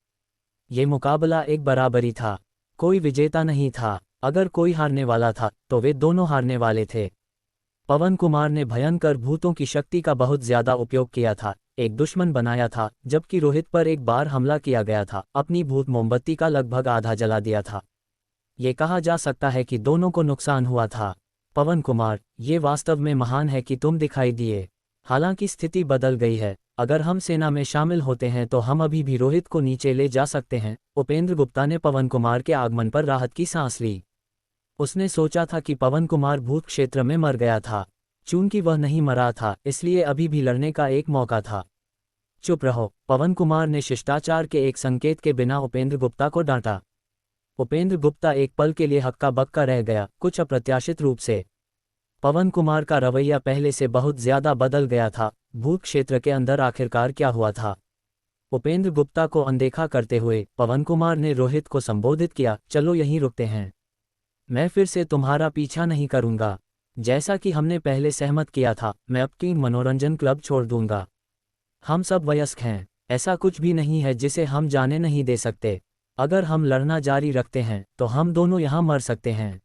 ये मुकाबला एक बराबरी था, कोई विजेता नहीं था। अगर कोई हारने वाला था तो वे दोनों हारने वाले थे। पवन कुमार ने भयंकर भूतों की शक्ति का बहुत ज्यादा उपयोग किया था, एक दुश्मन बनाया था, जबकि रोहित पर एक बार हमला किया गया था, अपनी भूत मोमबत्ती का लगभग आधा जला दिया था। ये कहा जा सकता है कि दोनों को नुकसान हुआ था। पवन कुमार, ये वास्तव में महान है कि तुम दिखाई दिए। हालांकि स्थिति बदल गई है, अगर हम सेना में शामिल होते हैं तो हम अभी भी रोहित को नीचे ले जा सकते हैं। उपेंद्र गुप्ता ने पवन कुमार के आगमन पर राहत की सांस ली। उसने सोचा था कि पवन कुमार भूत क्षेत्र में मर गया था। चूंकि वह नहीं मरा था, इसलिए अभी भी लड़ने का एक मौका था। चुप रहो, पवन कुमार ने शिष्टाचार के एक संकेत के बिना उपेंद्र गुप्ता को डांटा। उपेंद्र गुप्ता एक पल के लिए हक्का बक्का रह गया, कुछ अप्रत्याशित रूप से पवन कुमार का रवैया पहले से बहुत ज्यादा बदल गया था। भूत क्षेत्र के अंदर आखिरकार क्या हुआ था? उपेंद्र गुप्ता को अनदेखा करते हुए पवन कुमार ने रोहित को संबोधित किया, चलो यहीं रुकते हैं। मैं फिर से तुम्हारा पीछा नहीं करूंगा। जैसा कि हमने पहले सहमत किया था, मैं अब किंग मनोरंजन क्लब छोड़ दूंगा। हम सब वयस्क हैं, ऐसा कुछ भी नहीं है जिसे हम जाने नहीं दे सकते। अगर हम लड़ना जारी रखते हैं तो हम दोनों यहाँ मर सकते हैं।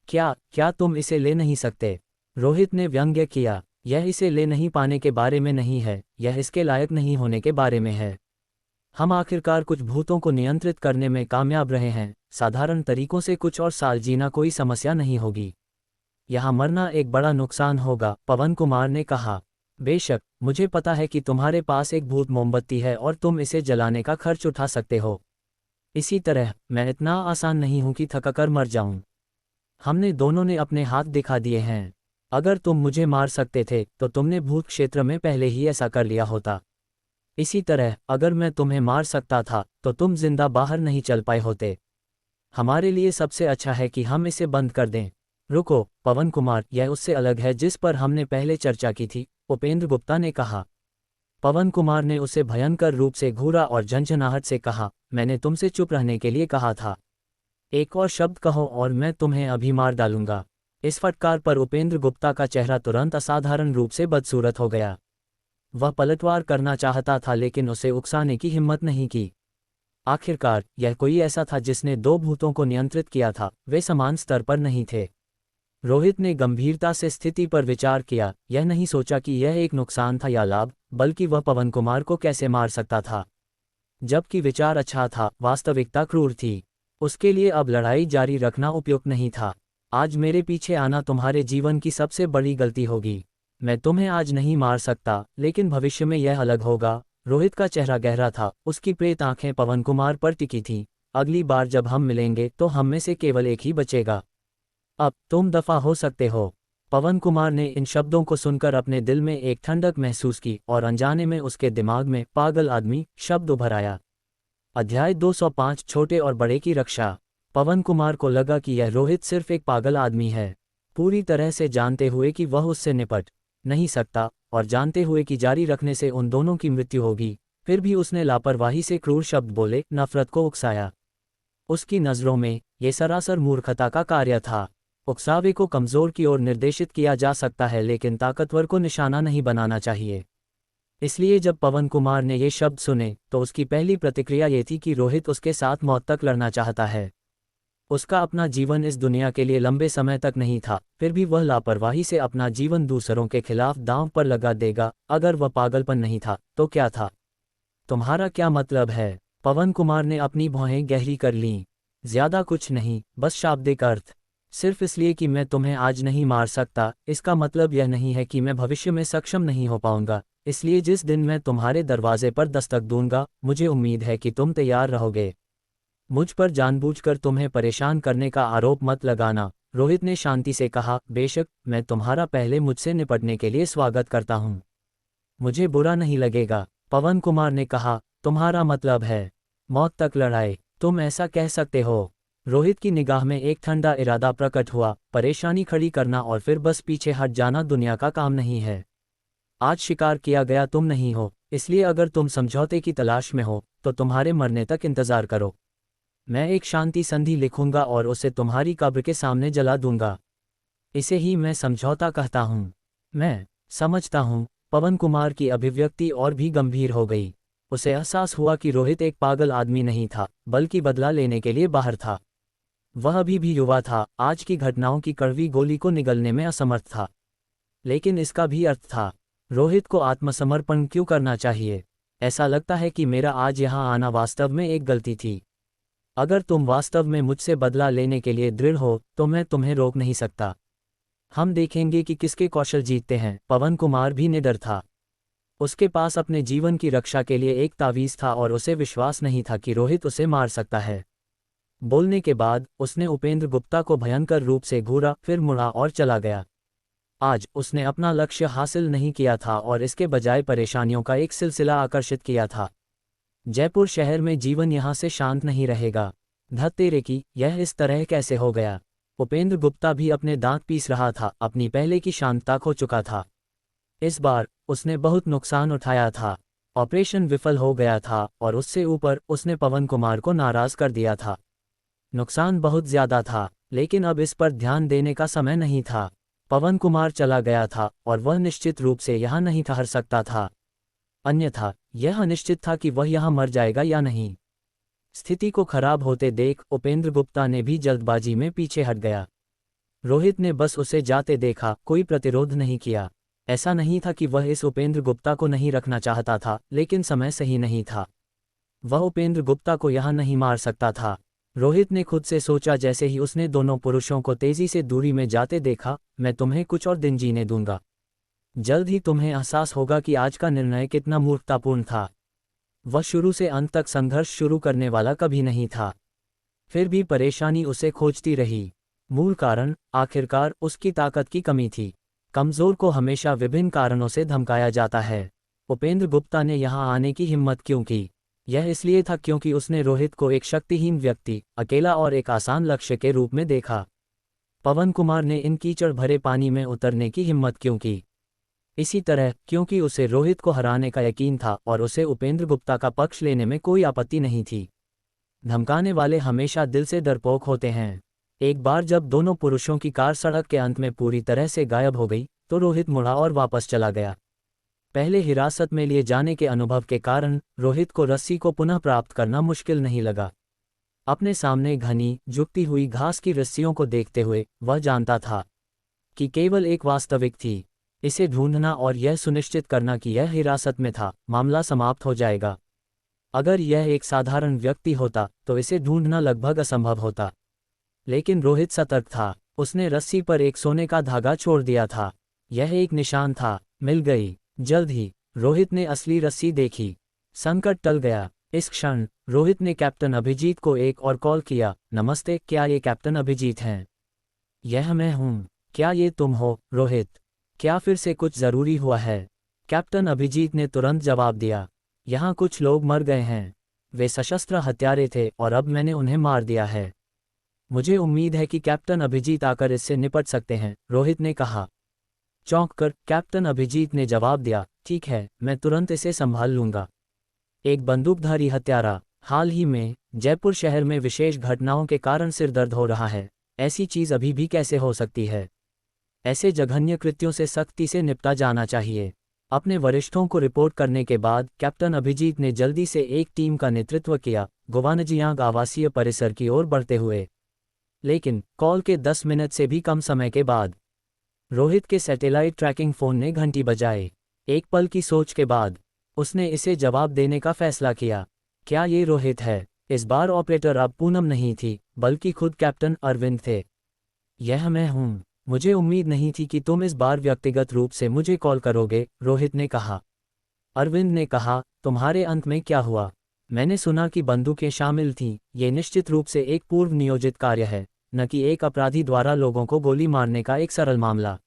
क्या तुम इसे ले नहीं सकते? रोहित ने व्यंग्य किया। यह इसे ले नहीं पाने के बारे में नहीं है, यह इसके लायक नहीं होने के बारे में है। हम आखिरकार कुछ भूतों को नियंत्रित करने में कामयाब रहे हैं। साधारण तरीकों से कुछ और साल जीना कोई समस्या नहीं होगी। यहाँ मरना एक बड़ा नुकसान होगा, पवन कुमार ने कहा। बेशक, मुझे पता है कि तुम्हारे पास एक भूत मोमबत्ती है और तुम इसे जलाने का खर्च उठा सकते हो। इसी तरह मैं इतना आसान नहीं हूं कि थककर मर जाऊं। हमने दोनों ने अपने हाथ दिखा दिए हैं। अगर तुम मुझे मार सकते थे तो तुमने भूत क्षेत्र में पहले ही ऐसा कर लिया होता। इसी तरह अगर मैं तुम्हें मार सकता था तो तुम जिंदा बाहर नहीं चल पाए होते। हमारे लिए सबसे अच्छा है कि हम इसे बंद कर दें। रुको पवन कुमार, यह उससे अलग है जिस पर हमने पहले चर्चा की थी, उपेंद्र गुप्ता ने कहा। पवन कुमार ने उसे भयंकर रूप से घूरा और झंझनाहट से कहा, मैंने तुमसे चुप रहने के लिए कहा था। एक और शब्द कहो और मैं तुम्हें अभी मार डालूंगा। इस फटकार पर उपेंद्र गुप्ता का चेहरा तुरंत असाधारण रूप से बदसूरत हो गया। वह पलटवार करना चाहता था लेकिन उसे उकसाने की हिम्मत नहीं की। आखिरकार यह कोई ऐसा था जिसने दो भूतों को नियंत्रित किया था, वे समान स्तर पर नहीं थे। रोहित ने गंभीरता से स्थिति पर विचार किया। यह नहीं सोचा कि यह एक नुकसान था या लाभ, बल्कि वह पवन कुमार को कैसे मार सकता था। जबकि विचार अच्छा था, वास्तविकता क्रूर थी। उसके लिए अब लड़ाई जारी रखना उपयुक्त नहीं था। आज मेरे पीछे आना तुम्हारे जीवन की सबसे बड़ी गलती होगी। मैं तुम्हें आज नहीं मार सकता, लेकिन भविष्य में यह अलग होगा। रोहित का चेहरा गहरा था, उसकी प्रेत आंखें पवन कुमार पर टिकी थीं। अगली बार जब हम मिलेंगे तो हम में से केवल एक ही बचेगा। अब तुम दफा हो सकते हो। पवन कुमार ने इन शब्दों को सुनकर अपने दिल में एक ठंडक महसूस की और अनजाने में उसके दिमाग में पागल आदमी शब्द उभर आया। अध्याय 205 छोटे और बड़े की रक्षा। पवन कुमार को लगा कि यह रोहित सिर्फ एक पागल आदमी है। पूरी तरह से जानते हुए कि वह उससे निपट नहीं सकता और जानते हुए कि जारी रखने से उन दोनों की मृत्यु होगी, फिर भी उसने लापरवाही से क्रूर शब्द बोले, नफरत को उकसाया। उसकी नज़रों में ये सरासर मूर्खता का कार्य था। उकसावे को कमज़ोर की ओर निर्देशित किया जा सकता है, लेकिन ताकतवर को निशाना नहीं बनाना चाहिए। इसलिए जब पवन कुमार ने ये शब्द सुने तो उसकी पहली प्रतिक्रिया ये थी कि रोहित उसके साथ मौत तक लड़ना चाहता है। उसका अपना जीवन इस दुनिया के लिए लंबे समय तक नहीं था, फिर भी वह लापरवाही से अपना जीवन दूसरों के खिलाफ दांव पर लगा देगा। अगर वह पागलपन नहीं था तो क्या था? तुम्हारा क्या मतलब है? पवन कुमार ने अपनी भौहें गहरी कर लीं। ज्यादा कुछ नहीं, बस शाब्दिक अर्थ। सिर्फ इसलिए कि मैं तुम्हें आज नहीं मार सकता, इसका मतलब यह नहीं है कि मैं भविष्य में सक्षम नहीं हो पाऊंगा। इसलिए जिस दिन मैं तुम्हारे दरवाजे पर दस्तक दूंगा, मुझे उम्मीद है कि तुम तैयार रहोगे। मुझ पर जानबूझकर तुम्हें परेशान करने का आरोप मत लगाना, रोहित ने शांति से कहा। बेशक, मैं तुम्हारा पहले मुझसे निपटने के लिए स्वागत करता हूं। मुझे बुरा नहीं लगेगा, पवन कुमार ने कहा। तुम्हारा मतलब है मौत तक लड़ाई? तुम ऐसा कह सकते हो? रोहित की निगाह में एक ठंडा इरादा प्रकट हुआ। परेशानी खड़ी करना और फिर बस पीछे हट जाना दुनिया का काम नहीं है। आज शिकार किया गया तुम नहीं हो, इसलिए अगर तुम समझौते की तलाश में हो तो तुम्हारे मरने तक इंतजार करो। मैं एक शांति संधि लिखूंगा और उसे तुम्हारी कब्र के सामने जला दूंगा। इसे ही मैं समझौता कहता हूं। मैं समझता हूं। पवन कुमार की अभिव्यक्ति और भी गंभीर हो गई। उसे एहसास हुआ कि रोहित एक पागल आदमी नहीं था, बल्कि बदला लेने के लिए बाहर था। वह अभी भी युवा था, आज की घटनाओं की कड़वी गोली को निगलने में असमर्थ था। लेकिन इसका भी अर्थ था। रोहित को आत्मसमर्पण क्यों करना चाहिए? ऐसा लगता है कि मेरा आज यहाँ आना वास्तव में एक गलती थी। अगर तुम वास्तव में मुझसे बदला लेने के लिए दृढ़ हो तो मैं तुम्हें रोक नहीं सकता। हम देखेंगे कि किसके कौशल जीतते हैं। पवन कुमार भी निडर था। उसके पास अपने जीवन की रक्षा के लिए एक तावीज़ था और उसे विश्वास नहीं था कि रोहित उसे मार सकता है। बोलने के बाद उसने उपेंद्र गुप्ता को भयंकर रूप से घूरा, फिर मुड़ा और चला गया। आज उसने अपना लक्ष्य हासिल नहीं किया था और इसके बजाय परेशानियों का एक सिलसिला आकर्षित किया था। जयपुर शहर में जीवन यहाँ से शांत नहीं रहेगा। धत्तेरे की, यह इस तरह कैसे हो गया? उपेंद्र गुप्ता भी अपने दांत पीस रहा था, अपनी पहले की शांतता खो चुका था। इस बार उसने बहुत नुकसान उठाया था। ऑपरेशन विफल हो गया था और उससे ऊपर उसने पवन कुमार को नाराज कर दिया था। नुकसान बहुत ज्यादा था, लेकिन अब इस पर ध्यान देने का समय नहीं था। पवन कुमार चला गया था और वह निश्चित रूप से यहाँ नहीं ठहर सकता था। अन्यथा यह अनिश्चित था कि वह यहाँ मर जाएगा या नहीं। स्थिति को खराब होते देख उपेंद्र गुप्ता ने भी जल्दबाजी में पीछे हट गया। रोहित ने बस उसे जाते देखा, कोई प्रतिरोध नहीं किया। ऐसा नहीं था कि वह इस उपेंद्र गुप्ता को नहीं रखना चाहता था, लेकिन समय सही नहीं था। वह उपेंद्र गुप्ता को यहाँ नहीं मार सकता था। रोहित ने खुद से सोचा जैसे ही उसने दोनों पुरुषों को तेजी से दूरी में जाते देखा, मैं तुम्हें कुछ और दिन जीने दूंगा। जल्द ही तुम्हें एहसास होगा कि आज का निर्णय कितना मूर्खतापूर्ण था। वह शुरू से अंत तक संघर्ष शुरू करने वाला कभी नहीं था। फिर भी परेशानी उसे खोजती रही। मूल कारण आखिरकार उसकी ताकत की कमी थी। कमजोर को हमेशा विभिन्न कारणों से धमकाया जाता है। उपेंद्र गुप्ता ने यहाँ आने की हिम्मत क्यों की? यह इसलिए था क्योंकि उसने रोहित को एक शक्तिहीन व्यक्ति, अकेला और एक आसान लक्ष्य के रूप में देखा। पवन कुमार ने इन कीचड़ भरे पानी में उतरने की हिम्मत क्यों की? इसी तरह क्योंकि उसे रोहित को हराने का यकीन था और उसे उपेंद्र गुप्ता का पक्ष लेने में कोई आपत्ति नहीं थी। धमकाने वाले हमेशा दिल से डरपोक होते हैं। एक बार जब दोनों पुरुषों की कार सड़क के अंत में पूरी तरह से गायब हो गई, तो रोहित मुड़ा और वापस चला गया। पहले हिरासत में लिए जाने के अनुभव के कारण रोहित को रस्सी को पुनः प्राप्त करना मुश्किल नहीं लगा। अपने सामने घनी, झुकती हुई घास की रस्सियों को देखते हुए वह जानता था कि केवल एक वास्तविक थी। इसे ढूंढना और यह सुनिश्चित करना कि यह हिरासत में था, मामला समाप्त हो जाएगा। अगर यह एक साधारण व्यक्ति होता तो इसे ढूंढना लगभग असंभव होता। लेकिन रोहित सतर्क था। उसने रस्सी पर एक सोने का धागा छोड़ दिया था। यह एक निशान था। मिल गई। जल्द ही रोहित ने असली रस्सी देखी। संकट टल गया। इस क्षण रोहित ने कैप्टन अभिजीत को एक और कॉल किया। नमस्ते, क्या ये कैप्टन अभिजीत हैं? यह मैं हूँ। क्या ये तुम हो, रोहित? क्या फिर से कुछ जरूरी हुआ है? कैप्टन अभिजीत ने तुरंत जवाब दिया। यहाँ कुछ लोग मर गए हैं। वे सशस्त्र हत्यारे थे और अब मैंने उन्हें मार दिया है। मुझे उम्मीद है कि कैप्टन अभिजीत आकर इससे निपट सकते हैं, रोहित ने कहा। चौंक कर कैप्टन अभिजीत ने जवाब दिया, ठीक है, मैं तुरंत इसे संभाल लूंगा। एक बंदूकधारी हत्यारा। हाल ही में जयपुर शहर में विशेष घटनाओं के कारण सिरदर्द हो रहा है। ऐसी चीज अभी भी कैसे हो सकती है? ऐसे जघन्य कृत्यों से सख्ती से निपटा जाना चाहिए। अपने वरिष्ठों को रिपोर्ट करने के बाद कैप्टन अभिजीत ने जल्दी से एक टीम का नेतृत्व किया, गोवानजियांग आवासीय परिसर की ओर बढ़ते हुए। लेकिन कॉल के 10 मिनट से भी कम समय के बाद रोहित के सैटेलाइट ट्रैकिंग फोन ने घंटी बजाए। एक पल की सोच के बाद उसने इसे जवाब देने का फैसला किया। क्या ये रोहित है? इस बार ऑपरेटर अब पूनम नहीं थी, बल्कि खुद कैप्टन अरविंद थे। यह मैं हूँ। मुझे उम्मीद नहीं थी कि तुम इस बार व्यक्तिगत रूप से मुझे कॉल करोगे, रोहित ने कहा। अरविंद ने कहा, तुम्हारे अंत में क्या हुआ? मैंने सुना कि बंदूकें शामिल थीं। ये निश्चित रूप से एक पूर्व नियोजित कार्य है, न कि एक अपराधी द्वारा लोगों को गोली मारने का एक सरल मामला।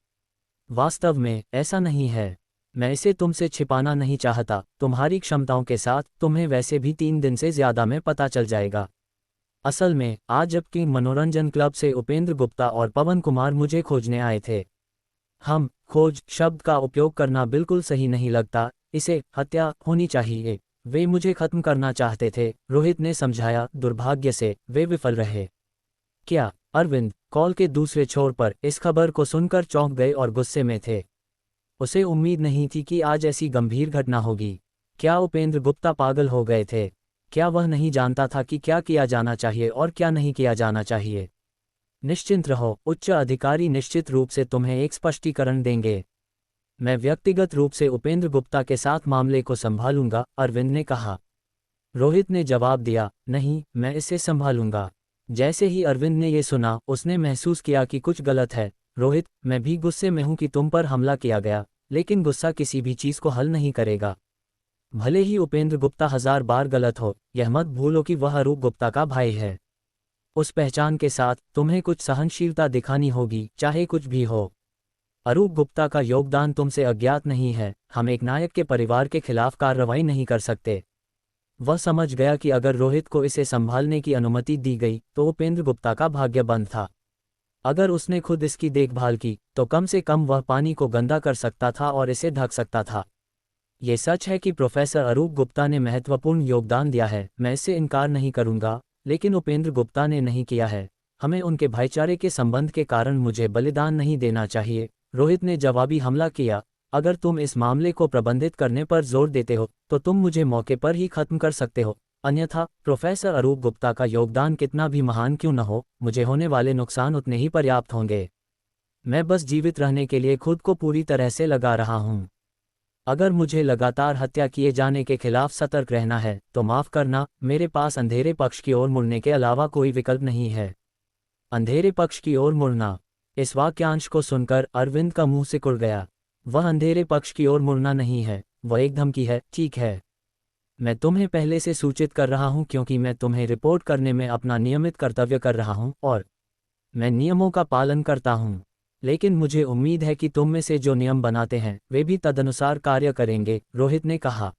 वास्तव में ऐसा नहीं है। मैं इसे तुमसे छिपाना नहीं चाहता। तुम्हारी क्षमताओं के साथ तुम्हें वैसे भी 3 दिन से ज्यादा में पता चल जाएगा। असल में आज जबकि मनोरंजन क्लब से उपेंद्र गुप्ता और पवन कुमार मुझे खोजने आए थे। हम खोज शब्द का उपयोग करना बिल्कुल सही नहीं लगता, इसे हत्या होनी चाहिए। वे मुझे खत्म करना चाहते थे, रोहित ने समझाया। दुर्भाग्य से वे विफल रहे। क्या? अरविंद कॉल के दूसरे छोर पर इस खबर को सुनकर चौंक गए और गुस्से में थे। उसे उम्मीद नहीं थी कि आज ऐसी गंभीर घटना होगी। क्या उपेंद्र गुप्ता पागल हो गए थे? क्या वह नहीं जानता था कि क्या किया जाना चाहिए और क्या नहीं किया जाना चाहिए? निश्चिंत रहो, उच्च अधिकारी निश्चित रूप से तुम्हें एक स्पष्टीकरण देंगे। मैं व्यक्तिगत रूप से उपेंद्र गुप्ता के साथ मामले को संभालूंगा, अरविंद ने कहा। रोहित ने जवाब दिया, नहीं, मैं इसे संभालूंगा। जैसे ही अरविंद ने यह सुना, उसने महसूस किया कि कुछ गलत है। रोहित, मैं भी गुस्से में हूं कि तुम पर हमला किया गया, लेकिन गुस्सा किसी भी चीज को हल नहीं करेगा। भले ही उपेंद्र गुप्ता 1000 बार गलत हो, यह मत भूलो कि वह अरूप गुप्ता का भाई है। उस पहचान के साथ तुम्हें कुछ सहनशीलता दिखानी होगी, चाहे कुछ भी हो। अरूप गुप्ता का योगदान तुमसे अज्ञात नहीं है। हम एक नायक के परिवार के खिलाफ कार्रवाई नहीं कर सकते। वह समझ गया कि अगर रोहित को इसे संभालने की अनुमति दी गई तो उपेंद्र गुप्ता का भाग्य बंद था। अगर उसने खुद इसकी देखभाल की तो कम से कम वह पानी को गंदा कर सकता था और इसे ढक सकता था। ये सच है कि प्रोफेसर अरूप गुप्ता ने महत्वपूर्ण योगदान दिया है, मैं इससे इनकार नहीं करूंगा, लेकिन उपेंद्र गुप्ता ने नहीं किया है। हमें उनके भाईचारे के संबंध के कारण मुझे बलिदान नहीं देना चाहिए। रोहित ने जवाबी हमला किया, अगर तुम इस मामले को प्रबंधित करने पर जोर देते हो तो तुम मुझे मौके पर ही खत्म कर सकते हो, अन्यथा प्रोफेसर अरूप गुप्ता का योगदान कितना भी महान क्यों न हो, मुझे होने वाले नुकसान उतने ही पर्याप्त होंगे। मैं बस जीवित रहने के लिए खुद को पूरी तरह से लगा रहा हूं। अगर मुझे लगातार हत्या किए जाने के खिलाफ सतर्क रहना है तो माफ करना, मेरे पास अंधेरे पक्ष की ओर मुड़ने के अलावा कोई विकल्प नहीं है। अंधेरे पक्ष की ओर मुड़ना। इस वाक्यांश को सुनकर अरविंद का मुंह सिकुड़ गया। वह अंधेरे पक्ष की ओर मुड़ना नहीं है, वह एक धमकी है। ठीक है, मैं तुम्हें पहले से सूचित कर रहा हूं क्योंकि मैं तुम्हें रिपोर्ट करने में अपना नियमित कर्तव्य कर रहा हूं और मैं नियमों का पालन करता हूं। लेकिन मुझे उम्मीद है कि तुम में से जो नियम बनाते हैं वे भी तदनुसार कार्य करेंगे, रोहित ने कहा।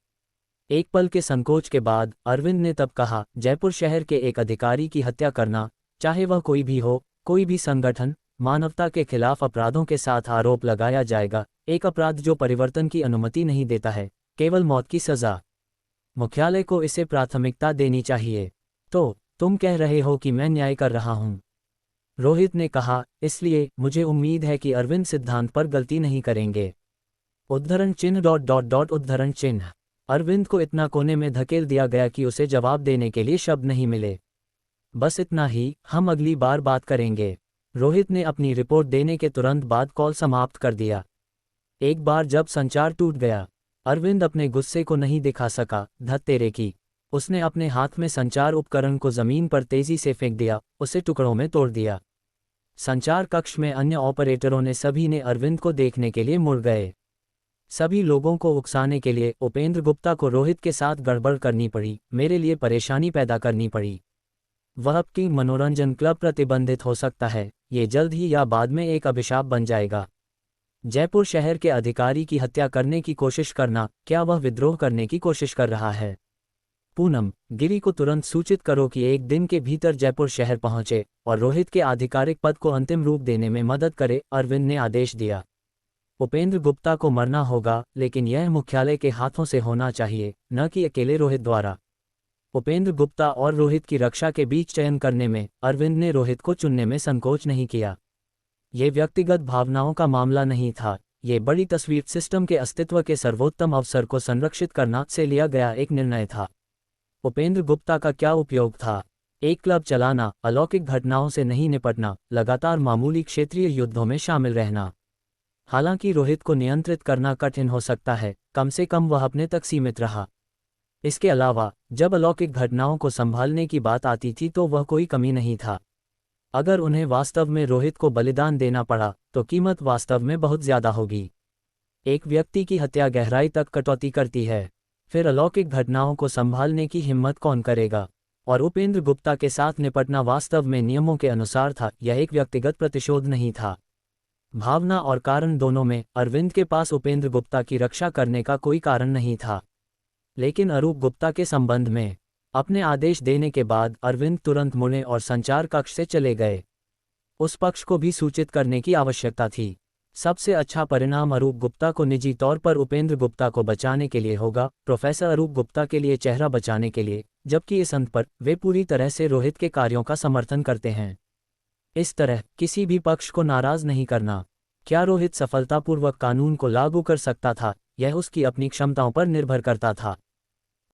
एक पल के संकोच के बाद अरविंद ने तब कहा, जयपुर शहर के एक अधिकारी की हत्या करना, चाहे वह कोई भी हो, कोई भी संगठन, मानवता के खिलाफ अपराधों के साथ आरोप लगाया जाएगा, एक अपराध जो परिवर्तन की अनुमति नहीं देता है, केवल मौत की सजा। मुख्यालय को इसे प्राथमिकता देनी चाहिए। तो तुम कह रहे हो कि मैं न्याय कर रहा हूं, रोहित ने कहा, इसलिए मुझे उम्मीद है कि अरविंद सिद्धांत पर गलती नहीं करेंगे। उद्धरण चिन्ह ... उद्धरण चिन्ह। अरविंद को इतना कोने में धकेल दिया गया कि उसे जवाब देने के लिए शब्द नहीं मिले। बस इतना ही, हम अगली बार बात करेंगे। रोहित ने अपनी रिपोर्ट देने के तुरंत बाद कॉल समाप्त कर दिया। एक बार जब संचार टूट गया, अरविंद अपने गुस्से को नहीं दिखा सका। धत तेरे की। उसने अपने हाथ में संचार उपकरण को जमीन पर तेजी से फेंक दिया, उसे टुकड़ों में तोड़ दिया। संचार कक्ष में अन्य ऑपरेटरों ने सभी ने अरविंद को देखने के लिए मुड़ गए। सभी लोगों को उकसाने के लिए उपेंद्र गुप्ता को रोहित के साथ गड़बड़ करनी पड़ी, मेरे लिए परेशानी पैदा करनी पड़ी। वह अब की मनोरंजन क्लब प्रतिबंधित हो सकता है, ये जल्द ही या बाद में एक अभिशाप बन जाएगा। जयपुर शहर के अधिकारी की हत्या करने की कोशिश करना, क्या वह विद्रोह करने की कोशिश कर रहा है? पूनम, गिरी को तुरंत सूचित करो कि एक दिन के भीतर जयपुर शहर पहुंचे और रोहित के आधिकारिक पद को अंतिम रूप देने में मदद करे, अरविंद ने आदेश दिया। उपेंद्र गुप्ता को मरना होगा, लेकिन यह मुख्यालय के हाथों से होना चाहिए, न कि अकेले रोहित द्वारा। उपेंद्र गुप्ता और रोहित की रक्षा के बीच चयन करने में अरविंद ने रोहित को चुनने में संकोच नहीं किया। ये व्यक्तिगत भावनाओं का मामला नहीं था, ये बड़ी तस्वीर सिस्टम के अस्तित्व के सर्वोत्तम अवसर को संरक्षित करना से लिया गया एक निर्णय था। उपेंद्र गुप्ता का क्या उपयोग था? एक क्लब चलाना, अलौकिक घटनाओं से नहीं निपटना, लगातार मामूली क्षेत्रीय युद्धों में शामिल रहना। हालांकि रोहित को नियंत्रित करना कठिन हो सकता है, कम से कम वह अपने तक सीमित रहा। इसके अलावा जब अलौकिक घटनाओं को संभालने की बात आती थी तो वह कोई कमी नहीं था। अगर उन्हें वास्तव में रोहित को बलिदान देना पड़ा तो कीमत वास्तव में बहुत ज्यादा होगी। एक व्यक्ति की हत्या गहराई तक कटौती करती है, फिर अलौकिक घटनाओं को संभालने की हिम्मत कौन करेगा? और उपेंद्र गुप्ता के साथ निपटना वास्तव में नियमों के अनुसार था, यह एक व्यक्तिगत प्रतिशोध नहीं था। भावना और कारण दोनों में अरविंद के पास उपेंद्र गुप्ता की रक्षा करने का कोई कारण नहीं था। लेकिन अरूप गुप्ता के संबंध में अपने आदेश देने के बाद अरविंद तुरंत मुड़े और संचार कक्ष से चले गए। उस पक्ष को भी सूचित करने की आवश्यकता थी। सबसे अच्छा परिणाम अरूप गुप्ता को निजी तौर पर उपेंद्र गुप्ता को बचाने के लिए होगा, प्रोफेसर अरूप गुप्ता के लिए चेहरा बचाने के लिए, जबकि इस अंत पर वे पूरी तरह से रोहित के कार्यों का समर्थन करते हैं। इस तरह किसी भी पक्ष को नाराज नहीं करना। क्या रोहित सफलतापूर्वक कानून को लागू कर सकता था? यह उसकी अपनी क्षमताओं पर निर्भर करता था।